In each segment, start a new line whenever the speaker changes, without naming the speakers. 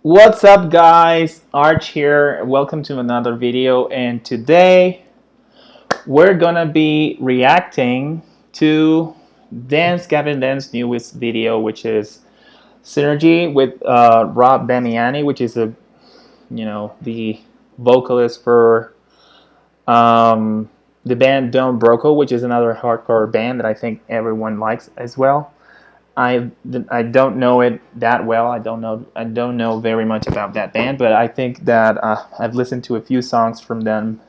What's up, guys? Arch here. Welcome to another video, and today we're gonna be reacting to Dance Gavin Dance newest video, which is Synergy with Rob Damiani, which is the vocalist for the band Don't Broco, which is another hardcore band that I think everyone likes as well. I don't know it that well. I don't know very much about that band, but I think that I've listened to a few songs from them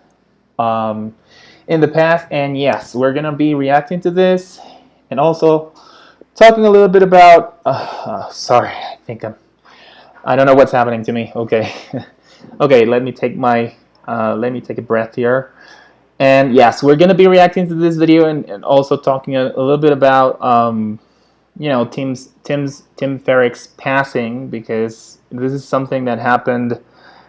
um, in the past, and yes, we're gonna be reacting to this, and also talking a little bit about. Sorry, I don't know what's happening to me. Okay, okay. Let me take a breath here. And yes, we're gonna be reacting to this video and also talking a little bit about Tim Feerick's passing, because this is something that happened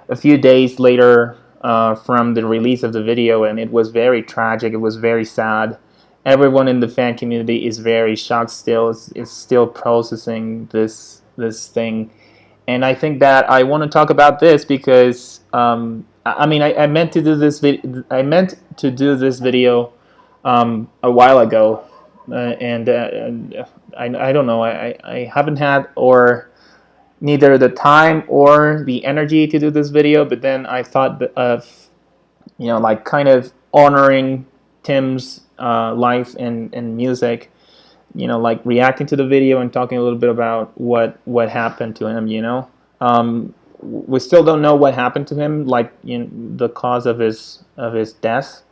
a few days later from the release of the video, and it was very tragic. It was very sad. Everyone in the fan community is very shocked still. Is still processing this thing, and I think that I want to talk about this because I meant to do this video a while ago, and I don't know. I haven't had or neither the time or the energy to do this video. But then I thought of like kind of honoring Tim's life and music. Like reacting to the video and talking a little bit about what happened to him. We still don't know what happened to him, like the cause of his death.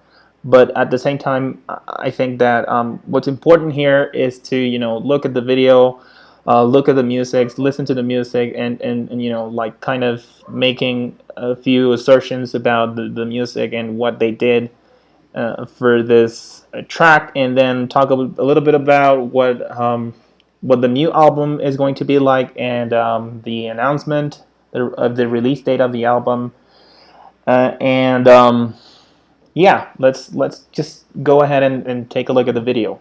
But at the same time, I think that what's important here is to look at the video, look at the music, listen to the music, and like kind of making a few assertions about the music and what they did for this track, and then talk a little bit about what the new album is going to be like, and the announcement of the release date of the album, and yeah, let's just go ahead and take a look at the video.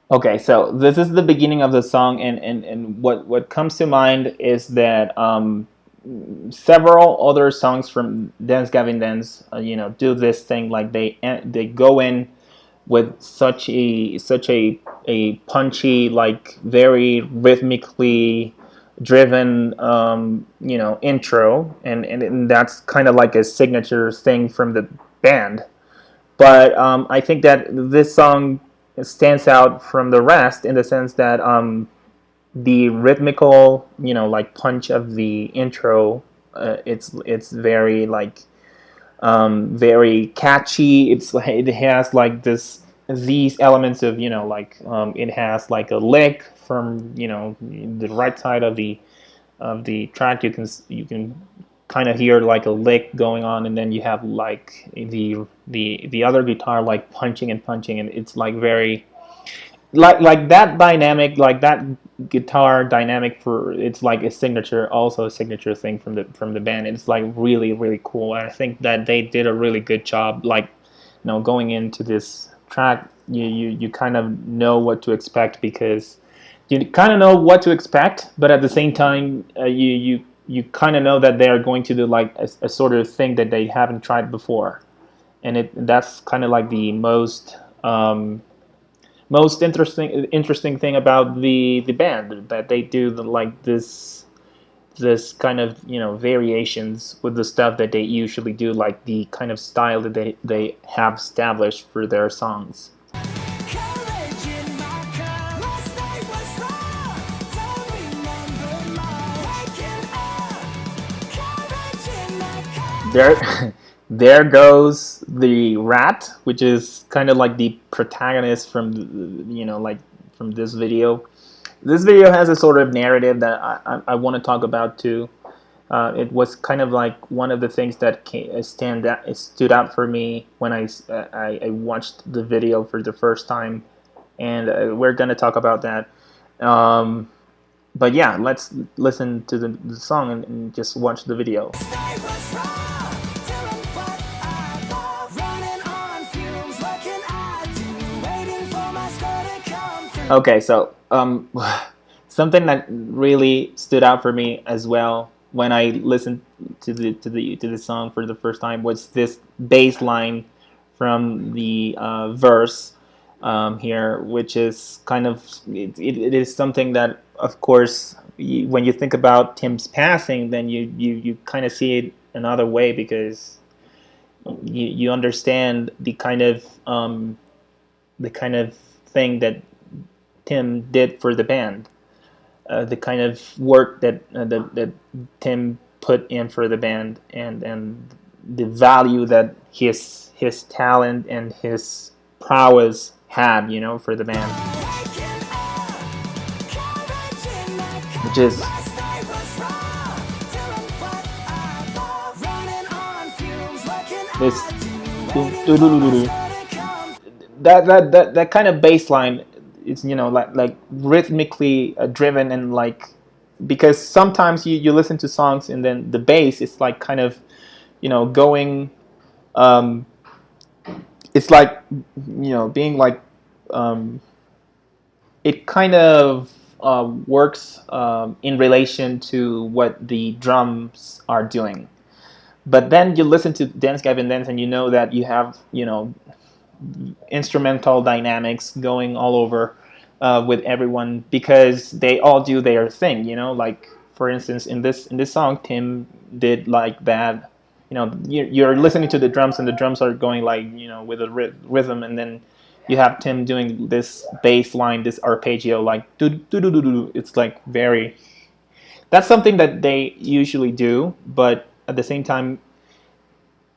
Okay, so this is the beginning of the song, and what comes to mind is that several other songs from Dance Gavin Dance, do this thing, like they go in with such a punchy, like very rhythmically driven intro, and that's kind of like a signature thing from the band. But I think that this song stands out from the rest in the sense that the rhythmical, like punch of the intro, it's very like very catchy. It's like it has like these elements of like it has like a lick from the right side of the track. You can kind of hear like a lick going on, and then you have like the other guitar like punching, and it's like very like that dynamic, like that guitar dynamic, for it's like a signature, also a signature thing from the band. It's like really cool, and I think that they did a really good job, like going into this track. You kind of know what to expect, because you kind of know what to expect, but at the same time you kind of know that they are going to do like a sort of thing that they haven't tried before, and that's kind of like the most interesting thing about the band, that they do like this kind of variations with the stuff that they usually do, like the kind of style that they have established for their songs. There goes the rat, which is kind of like the protagonist from like from this video, This video has a sort of narrative that I want to talk about too. It was kind of like one of the things that stood out for me when I watched the video for the first time, and we're gonna talk about that. But yeah, let's listen to the song and just watch the video. Okay, so something that really stood out for me as well when I listened to the song for the first time was this bass line from the verse here, which is kind of it is something that, of course, when you think about Tim's passing, then you kind of see it another way, because you understand the kind of thing that Tim did for the band, the kind of work that Tim put in for the band, and the value that his talent and his prowess had, for the band, which is this that kind of bass line. It's like rhythmically driven, and like, because sometimes you listen to songs and then the bass is like kind of going, it's like being like, it kind of works in relation to what the drums are doing. But then you listen to Dance Gavin Dance and you know that you have instrumental dynamics going all over with everyone, because they all do their thing. Like, for instance, in this song, Tim did like that. You're listening to the drums and the drums are going like with a rhythm, and then you have Tim doing this bass line, this arpeggio, like do do do do do. It's like very. That's something that they usually do, but at the same time,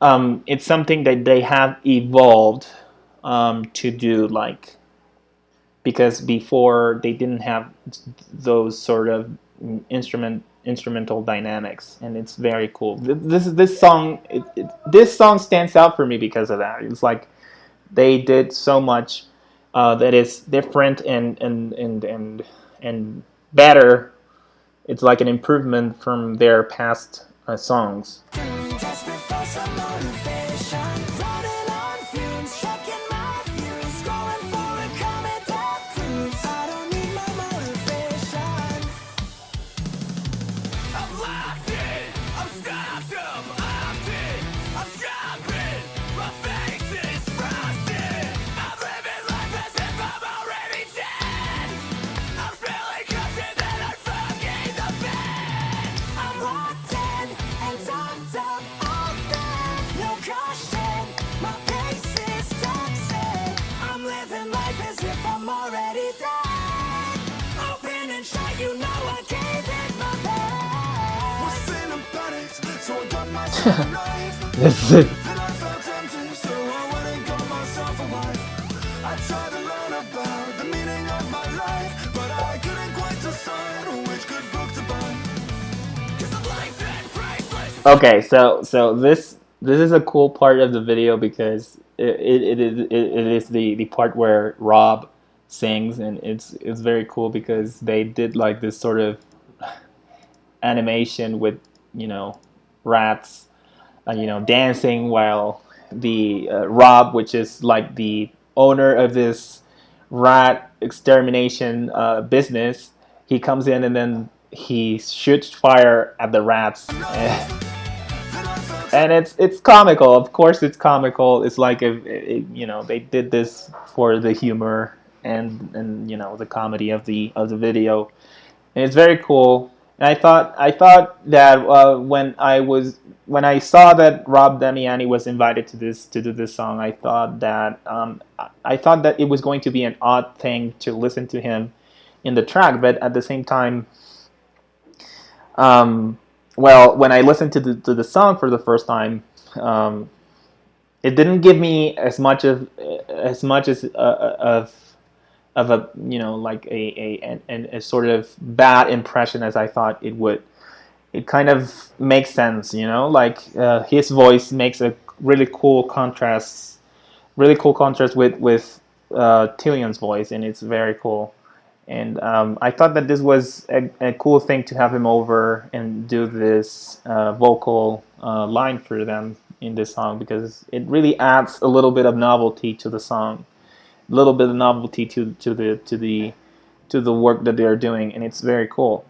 it's something that they have evolved to do, like, because before they didn't have those sort of instrumental dynamics, and it's very cool. This song stands out for me because of that. It's like they did so much that is different and better. It's like an improvement from their past songs. This is okay. So this is a cool part of the video, because it is the part where Rob sings, and it's very cool because they did like this sort of animation with rats dancing, while the Rob, which is like the owner of this rat extermination business, he comes in and then he shoots fire at the rats, and it's comical. Of course, it's comical. It's like if they did this for the humor and the comedy of the video, and it's very cool. And I thought that when I saw that Rob Damiani was invited to do this song, I thought that it was going to be an odd thing to listen to him in the track, but at the same time, well, when I listened to the song for the first time, it didn't give me as much of of a, like a sort of bad impression as I thought it would. It kind of makes sense, like his voice makes a really cool contrast with Tillion's voice, and it's very cool. And I thought that this was a cool thing to have him over and do this vocal line for them in this song, because it really adds a little bit of novelty to the song, a little bit of novelty to the work that they are doing, and it's very cool.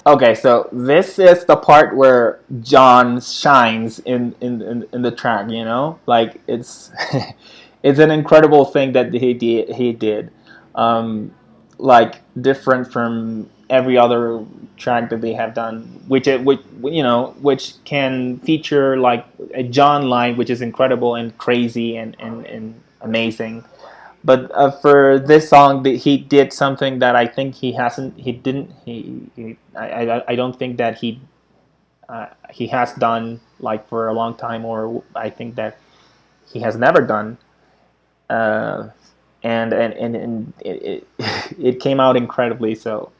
Okay, so this is the part where John shines in the track. Like it's it's an incredible thing that he did, um, like different from every other track that they have done, which can feature like a John line, which is incredible and crazy and amazing. But for this song, he did something that I think he didn't, I don't think that he has done like for a long time, or I think that he has never done. Uh, and it came out incredibly so.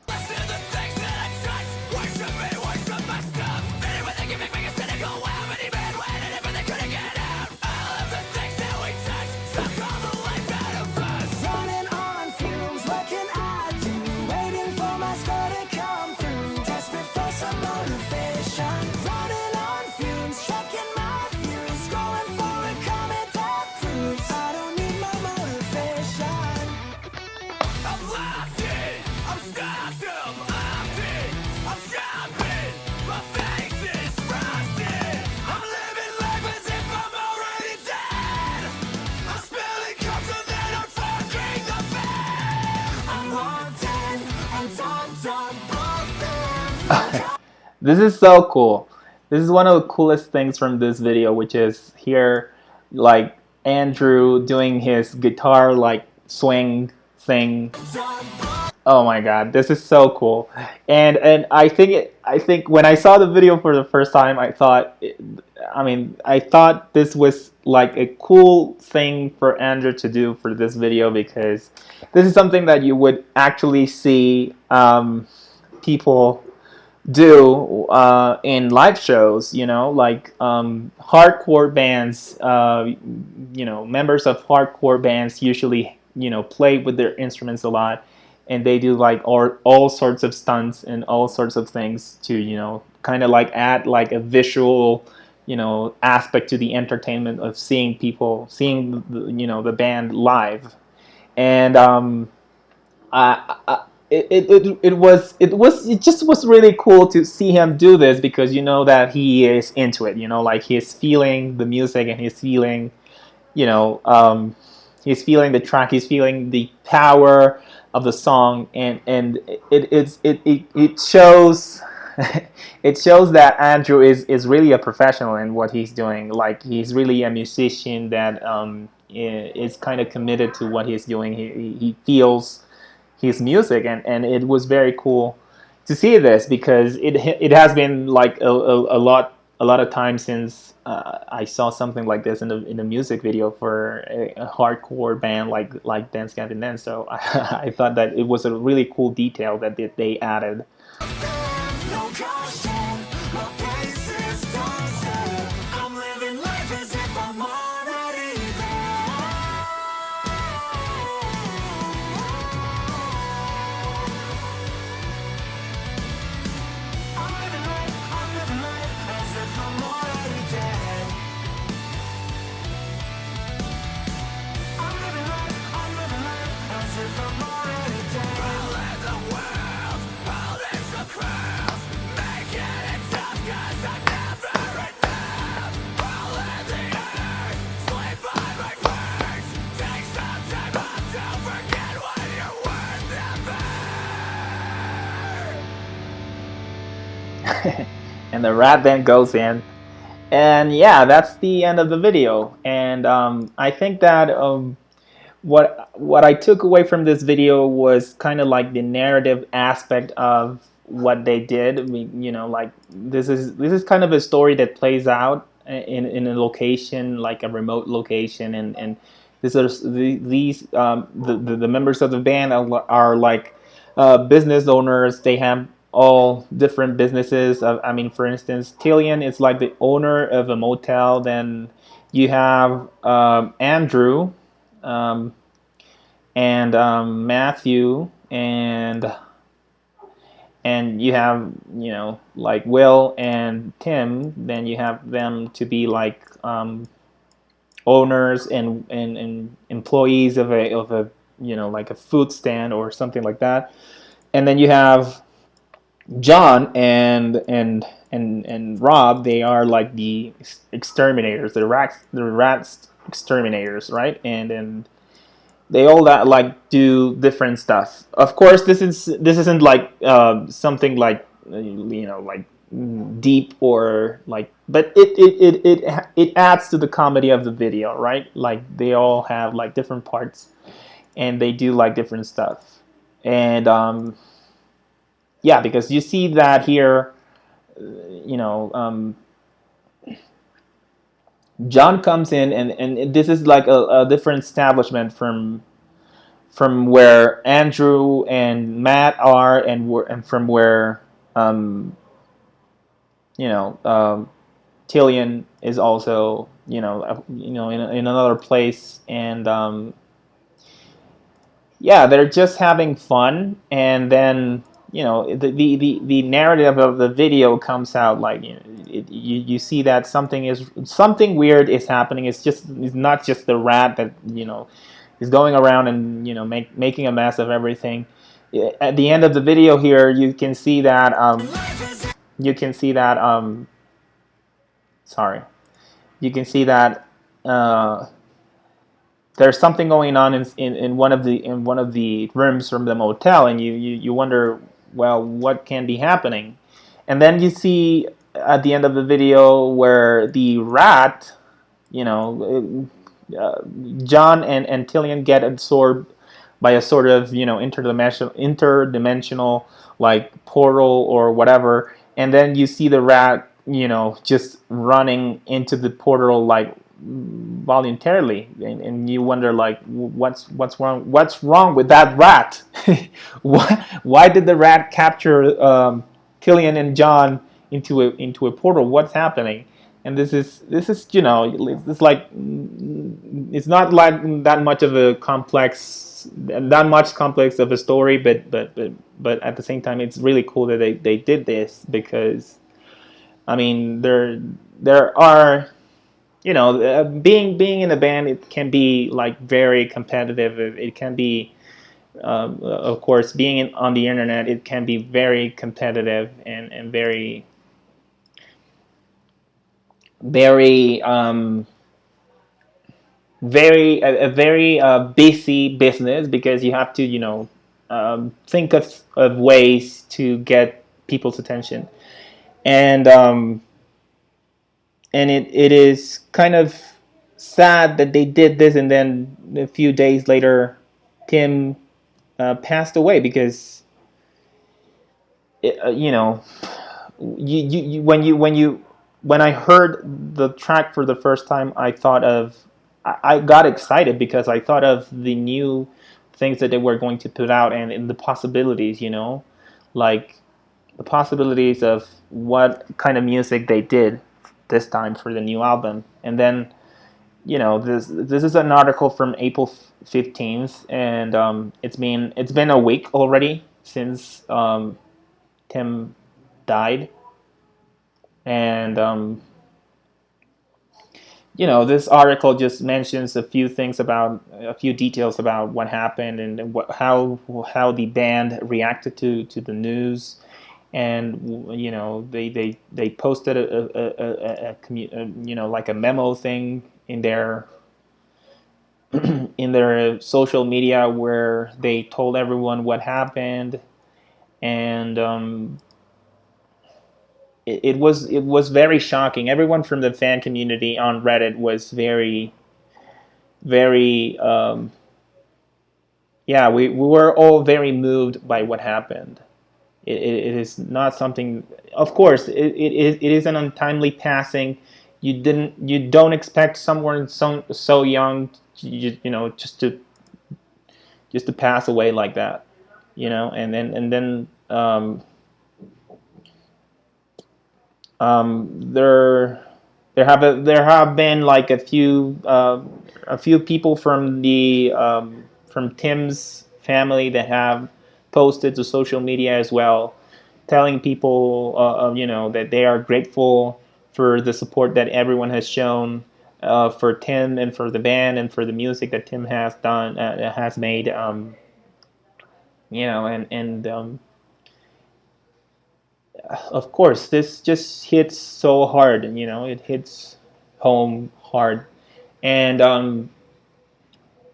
This is so cool. This is one of the coolest things from this video, which is here, like Andrew doing his guitar like swing thing. Oh my god, this is so cool. And I think when I saw the video for the first time, I thought this was like a cool thing for Andrew to do for this video, because this is something that you would actually see people do in live shows, like hardcore bands, members of hardcore bands usually, play with their instruments a lot, and they do like all sorts of stunts and all sorts of things to, kind of like add like a visual, aspect to the entertainment of seeing the band live. And it just was really cool to see him do this, because that he is into it, like he's feeling the music, and he's feeling the track, he's feeling the power of the song, and it shows it shows that Andrew is really a professional in what he's doing. Like he's really a musician that is kind of committed to what he's doing. He feels his music, and it was very cool to see this, because it has been like a lot of time since I saw something like this in the music video for a hardcore band like Dance Gavin Dance. So I thought that it was a really cool detail that they added. And the rap then goes in, and yeah, that's the end of the video. And I think that what I took away from this video was kind of like the narrative aspect of what they did. I mean, like this is kind of a story that plays out in a location, like a remote location, and these the members of the band are like business owners. They have all different businesses. I mean, for instance, Killian is like the owner of a motel. Then you have Andrew, um, and Matthew, and you have like Will and Tim. Then you have them to be like owners and employees of a like a food stand or something like that. And then you have John and Rob. They are like the exterminators, the rats exterminators, right? And they all that like do different stuff. Of course, this isn't like something like like deep or like, but it adds to the comedy of the video, right? Like they all have like different parts and they do like different stuff. And yeah, because you see that here, you know, John comes in, and this is like a different establishment from where Andrew and Matt are, and from where um, Tillian is also in another place, and yeah, they're just having fun, and then the narrative of the video comes out like you see that something weird is happening. It's not just the rat that is going around and making a mess of everything. At the end of the video here, you can see that you can see that sorry you can see that there's something going on in one of the rooms from the motel, and you wonder, well, what can be happening? And then you see at the end of the video where the rat, you know, John and Tillian get absorbed by a sort of interdimensional like portal or whatever, and then you see the rat just running into the portal like voluntarily, and you wonder like what's wrong with that rat. Why did the rat capture Killian and John into a portal? What's happening? And this is it's like it's not like that much complex of a story, but at the same time it's really cool that they did this, because I mean there are being in a band, it can be like very competitive. It can be of course being on the internet, it can be very competitive and very very very busy business, because you have to think of ways to get people's attention, and it is kind of sad that they did this, and then a few days later Tim passed away, because it, when I heard the track for the first time, I got excited, because I thought of the new things that they were going to put out, and the possibilities, like the possibilities of what kind of music they did this time for the new album. And then this is an article from April 15th, and it's been a week already since Tim died. And this article just mentions a few details about what happened, and how the band reacted to the news. And they posted like a memo thing in their in their social media, where they told everyone what happened. And it was very shocking. Everyone from the fan community on Reddit was very very yeah, we were all very moved by what happened. It is not something. Of course, it is an untimely passing. You don't expect someone so young, just to pass away like that, and then there there have been like a few people from the from Tim's family that have posted to social media as well, telling people that they are grateful for the support that everyone has shown for Tim and for the band and for the music that Tim has made, and of course, this just hits so hard. It hits home hard. And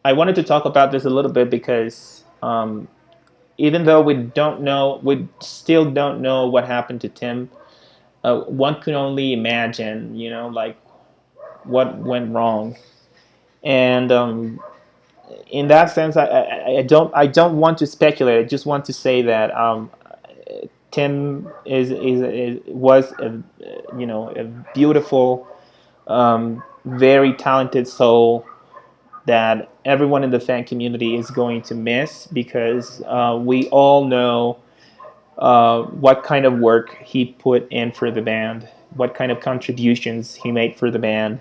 I wanted to talk about this a little bit because even though we still don't know what happened to Tim. One could only imagine, like what went wrong. And in that sense, I don't want to speculate. I just want to say that Tim was a beautiful, very talented soul that everyone in the fan community is going to miss, because we all know what kind of work he put in for the band, what kind of contributions he made for the band.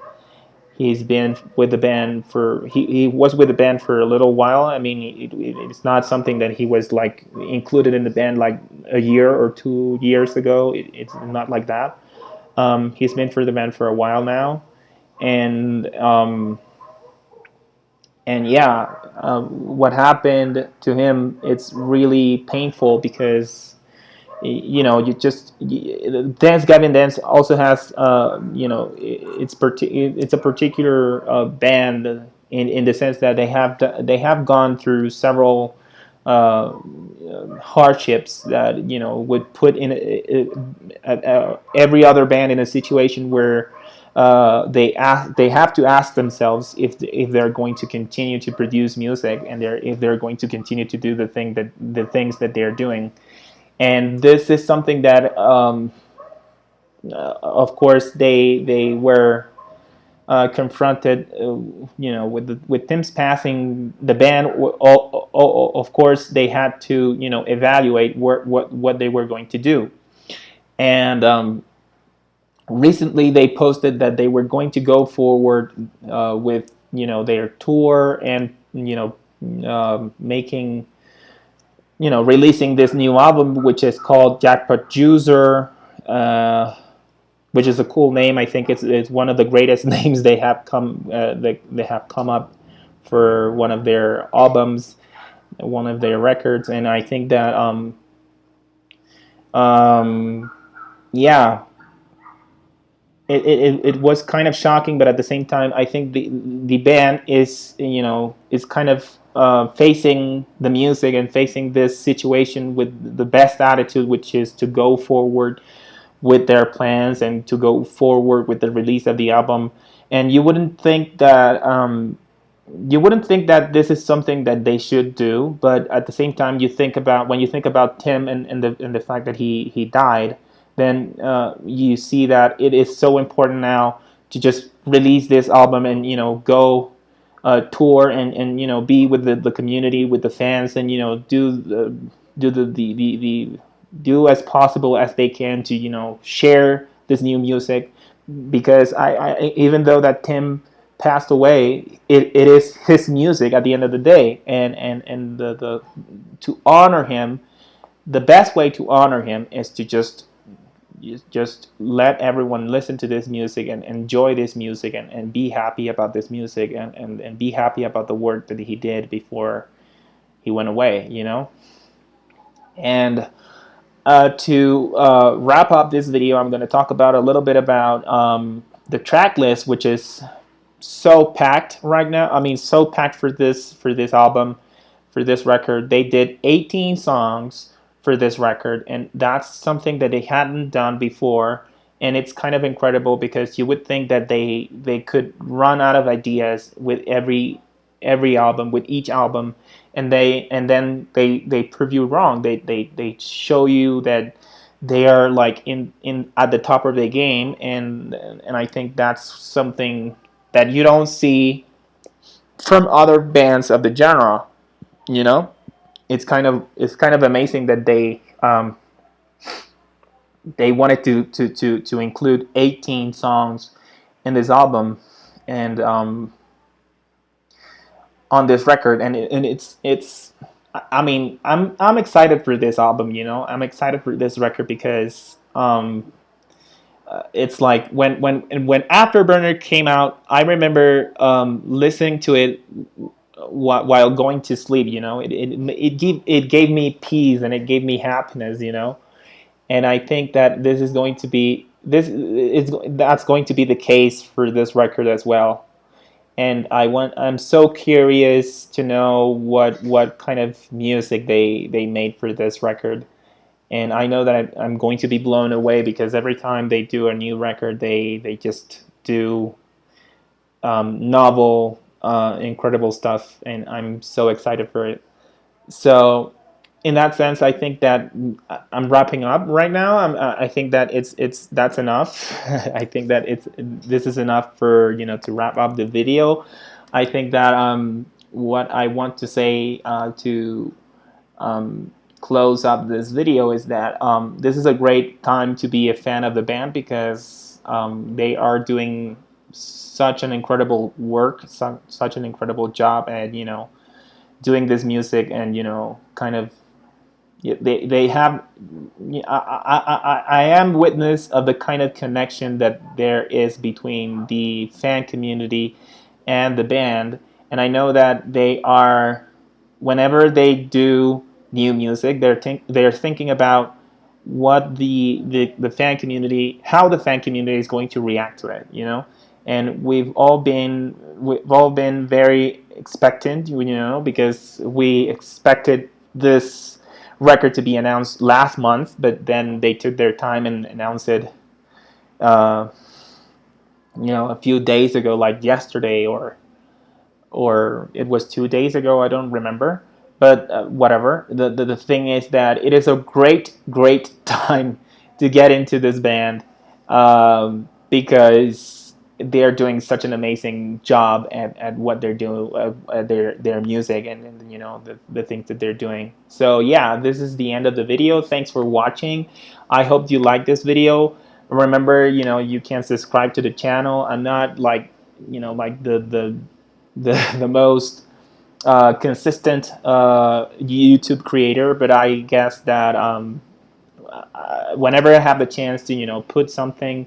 He's been with the band he was with the band for a little while. I mean, it's not something that he was like included in the band like a year or 2 years ago. It's not like that. He's been for the band for a while now, and yeah, what happened to him, it's really painful because you just Dance Gavin Dance also has it's a particular band in the sense that they have gone through several uh, hardships that would put in every other band in a situation where they have to ask themselves if they're going to continue to produce music, and if they're going to continue to do the things that they're doing. And this is something that of course they were confronted, with Tim's passing. The band, of course, they had to evaluate what they were going to do. And recently they posted that they were going to go forward with their tour, and making releasing this new album, which is called Jackpot Juicer, which is a cool name. I think it's one of the greatest names they have come up for one of their albums, one of their records. And I think that yeah, it was kind of shocking, but at the same time, I think the band is kind of facing the music and facing this situation with the best attitude, which is to go forward with their plans and to go forward with the release of the album. And you wouldn't think that this is something that they should do, but at the same time, when you think about Tim and the fact that he died, then you see that it is so important now to just release this album and go tour and be with the community, with the fans, and do as possible as they can to share this new music. Because even though that Tim passed away, it is his music at the end of the day. And the to honor him, the best way to honor him is to just let everyone listen to this music and enjoy this music, and be happy about this music, and be happy about the work that he did before he went away. And to wrap up this video, I'm going to talk about a little bit about the track list, which is so packed right now. I mean, so packed for this album, for this record. They did 18 songs for this record, and that's something that they hadn't done before. And it's kind of incredible, because you would think that they could run out of ideas with every every album, with each album, and then they prove you wrong. They show you that they are like in at the top of their game, and I think that's something that you don't see from other bands of the genre. You know, it's kind of amazing that they wanted to include 18 songs in this album, and on this record, and it's I mean, I'm excited for this album. I'm excited for this record because it's like when Afterburner came out, I remember listening to it while going to sleep. It gave me peace, and it gave me happiness. And I think that this is going to be this is that's going to be the case for this record as well. And I'm so curious to know what kind of music they made for this record. And I know that I'm going to be blown away, because every time they do a new record, they just do novel, incredible stuff, and I'm so excited for it. So, in that sense, I think that I'm wrapping up right now. I think that that's enough. I think that this is enough for to wrap up the video. I think that what I want to say to close up this video is that this is a great time to be a fan of the band, because they are doing such an incredible work, such an incredible job at doing this music, and kind of they have. I am witness of the kind of connection that there is between the fan community and the band, and I know that they are, whenever they do new music, they're thinking about what the fan community, how the fan community is going to react to it, and we've all been very expectant, because we expected this record to be announced last month, but then they took their time and announced it uh, a few days ago, like yesterday, or it was 2 days ago, I don't remember. But whatever. The thing is that it is a great time to get into this band, because they are doing such an amazing job at what they're doing, their music, and the things that they're doing. So yeah, this is the end of the video. Thanks for watching. I hope you like this video. Remember, you can subscribe to the channel. I'm not like like the most consistent YouTube creator, but I guess that whenever I have the chance to put something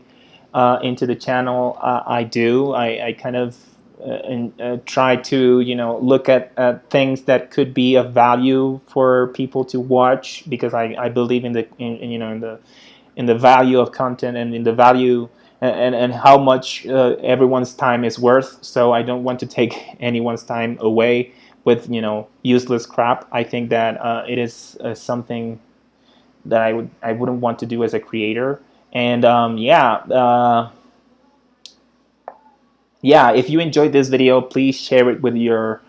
into the channel, I do. I kind of try to look at things that could be of value for people to watch, because I believe in the value of content, and in the value and how much everyone's time is worth. So I don't want to take anyone's time away with useless crap. I think that it is something that I wouldn't want to do as a creator. And yeah, if you enjoyed this video, please share it with your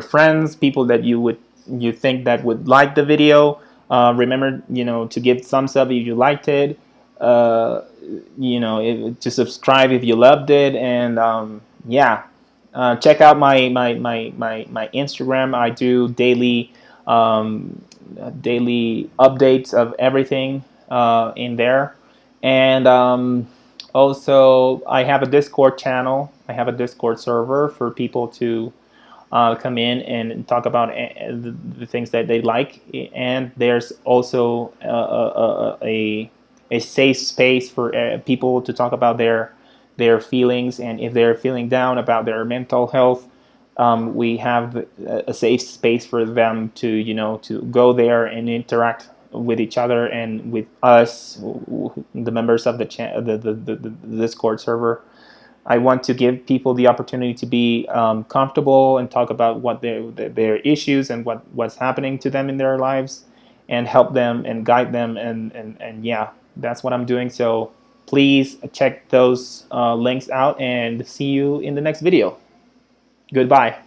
friends, people that you think that would like the video. Remember, to give thumbs up if you liked it. To subscribe if you loved it, and yeah. Check out my Instagram. I do daily updates of everything in there, and also I have a Discord channel. I have a Discord server for people to come in and talk about the things that they like, and there's also a safe space for people to talk about their feelings, and if they're feeling down about their mental health, we have a safe space for them to go there and interact with each other and with us, the members of the Discord server. I want to give people the opportunity to be comfortable and talk about what their issues and what's happening to them in their lives, and help them and guide them, and yeah, that's what I'm doing. So please check those links out, and see you in the next video. Goodbye.